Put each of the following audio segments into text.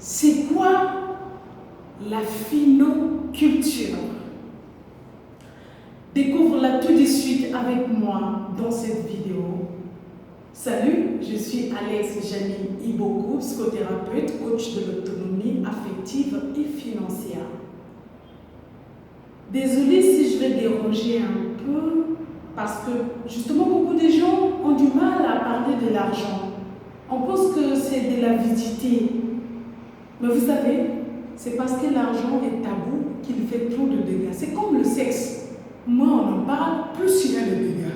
C'est quoi la phinoculture? Découvre-la tout de suite avec moi dans cette vidéo. Salut, je suis Alex Janie Iboku, psychothérapeute, coach de l'autonomie affective et financière. Désolée si je vais déranger un peu, parce que justement beaucoup de gens ont du mal à parler de l'argent. On pense que c'est de l'avidité. Mais vous savez, c'est parce que l'argent est tabou qu'il fait trop de dégâts. C'est comme le sexe. Moins on en parle, plus il y a de dégâts.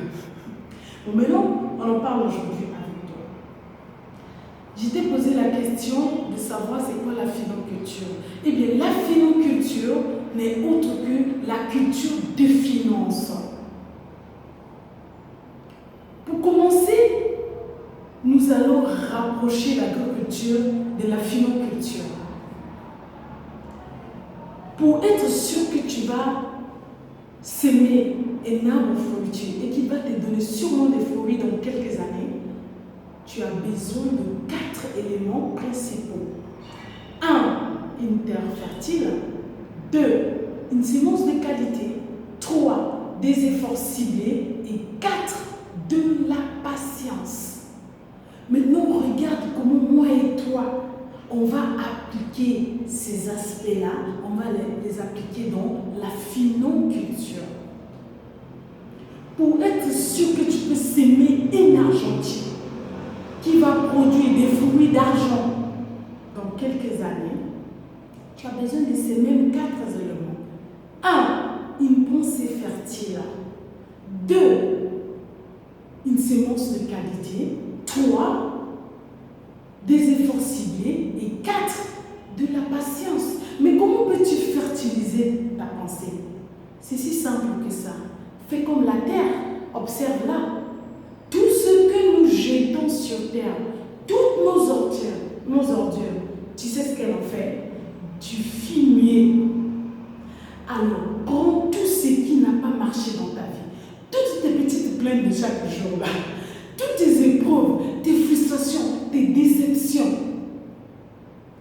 Bon, maintenant, on en parle aujourd'hui avec toi. Je t'ai posé la question de savoir c'est quoi la phinoculture. Eh bien, la phinoculture n'est autre que la culture de finance. Pour commencer, nous allons rapprocher l'agriculture de la phinoculture. Pour être sûr que tu vas s'aimer un arbre fruitier et qui va te donner sûrement des fruits dans quelques années, tu as besoin de 4 éléments principaux. 1. Une terre fertile. 2. Une semence de qualité. 3. Des efforts ciblés. Et 4. De la patience. Maintenant, regarde comment moi et toi, on va appliquer ces aspects-là, on va les appliquer dans la phinoculture. Pour être sûr que tu peux s'aimer un argentier qui va produire des fruits d'argent dans quelques années, tu as besoin de ces mêmes 4 éléments. 1. Une pensée fertile. 2. Une semence de qualité. 3. Des efforts ciblés. Et 4. De la patience. Mais comment peux-tu fertiliser ta pensée? C'est si simple que ça. Fais comme la terre. Observe-la. Tout ce que nous jetons sur terre, toutes nos ordures, tu sais ce qu'elle en fait? Du fumier. Alors, prends tout ce qui n'a pas marché dans ta vie. Toutes tes petites plaintes de chaque jour là. Toutes tes épreuves, tes frustrations, tes déceptions.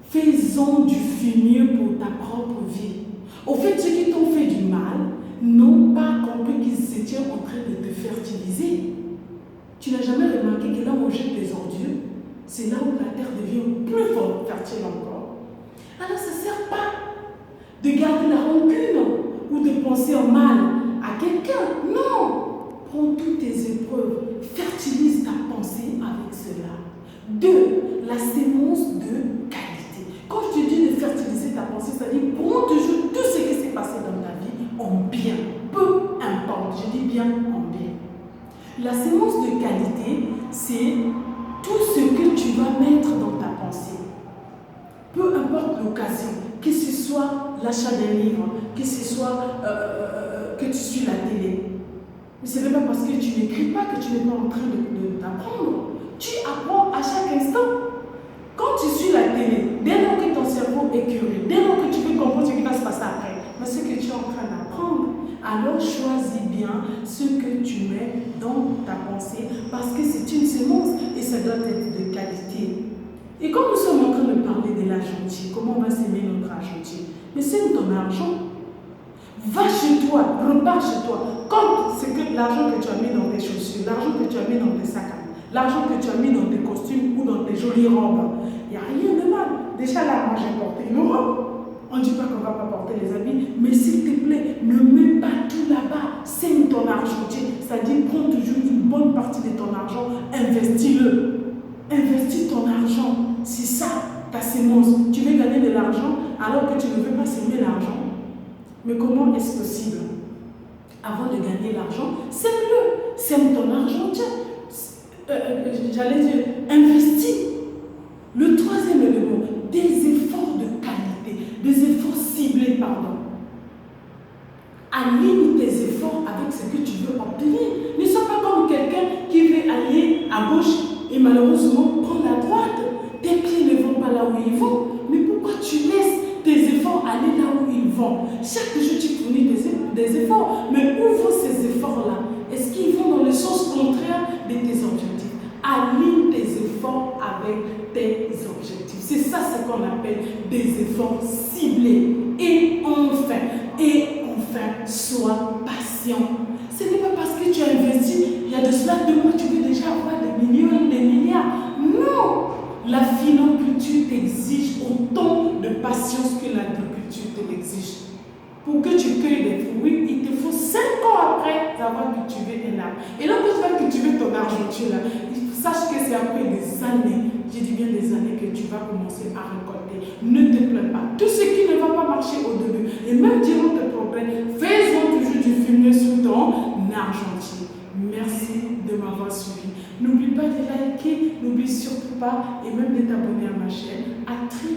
Fais-en du fumier pour ta propre vie. Au fait, ceux qui t'ont fait du mal n'ont pas compris qu'ils étaient en train de te fertiliser. Tu n'as jamais remarqué que là où on jette des ordures, c'est là où la terre devient plus fertile encore. Alors ça ne sert pas de garder la rancune ou de penser en mal à quelqu'un. Non! Prends toutes tes épreuves, fertilise ta pensée avec cela. 2. La semence de qualité. Quand je te dis de fertiliser ta pensée, c'est-à-dire prends toujours tout ce qui s'est passé dans ta vie en bien. Peu importe, je dis bien en bien. La semence de qualité, c'est tout ce que tu vas mettre dans ta pensée. Peu importe l'occasion, que ce soit l'achat d'un livre, que ce soit que tu suis la télé. Mais ce n'est pas parce que tu n'écris pas que tu n'es pas en train d'apprendre. Tu apprends à chaque instant. Quand tu suis la télé, dès lors que ton cerveau est curieux, dès lors que tu veux comprendre ce qui va se passer après, mais ce que tu es en train d'apprendre, alors choisis bien ce que tu mets dans ta pensée parce que c'est une semence et ça doit être de qualité. Et comme nous sommes en train de parler de l'argentier, comment on va s'aimer notre argentier? Mais c'est ton argent. Va chez toi, repars chez toi. Compte ce que l'argent que tu as mis dans tes chaussures, l'argent que tu as mis dans tes sacs à main, l'argent que tu as mis dans tes costumes ou dans tes jolies robes. Il n'y a rien de mal. Déjà là, moi j'ai porté une robe. On ne dit pas qu'on ne va pas porter les habits, mais s'il te plaît, ne mets pas tout là-bas. Saigne ton argentier. C'est-à-dire, prends toujours une bonne partie de ton argent, investis-le. Investis ton argent. C'est ça, ta semence. Tu veux gagner de l'argent alors que tu ne veux pas s'aimer l'argent. Mais comment est-ce possible? Avant de gagner l'argent, sème-le. Sème ton argent. J'allais dire, investis. Le 3e élément, des efforts de qualité, des efforts ciblés, pardon. Aligne tes efforts avec ce que tu veux obtenir. Ne sois pas comme quelqu'un qui veut aller à gauche et malheureusement prend la droite. Tes pieds ne vont pas là où ils vont. Mais pourquoi tu laisses tes efforts aller là où ils vont? Chaque jour tu fournis des efforts. Mais où vont ces efforts-là? Est-ce qu'ils vont dans le sens contraire de tes objectifs? Aligne tes efforts avec tes objectifs. C'est ça ce qu'on appelle des efforts ciblés. Et enfin, sois patient. Ce n'est pas parce que tu as investi, il y a de cela 2 mois, tu veux déjà avoir des millions, des milliards. Non! La phinoculture t'exige autant de patience que l'agriculture te l'exige. Pour que tu cueilles des fruits, il te faut 5 ans après avoir cultivé un arbre. Et lorsque tu vas cultiver ton argenture là, sache que c'est après des années, je dis bien des années, que tu vas commencer à récolter. Ne te plains pas. Tout ce qui ne va pas marcher au début, et même durant tes progrès, fais-en toujours du fumier sous ton argentier. Merci de m'avoir suivi. N'oublie pas de liker, n'oublie surtout pas et même de t'abonner à ma chaîne. À très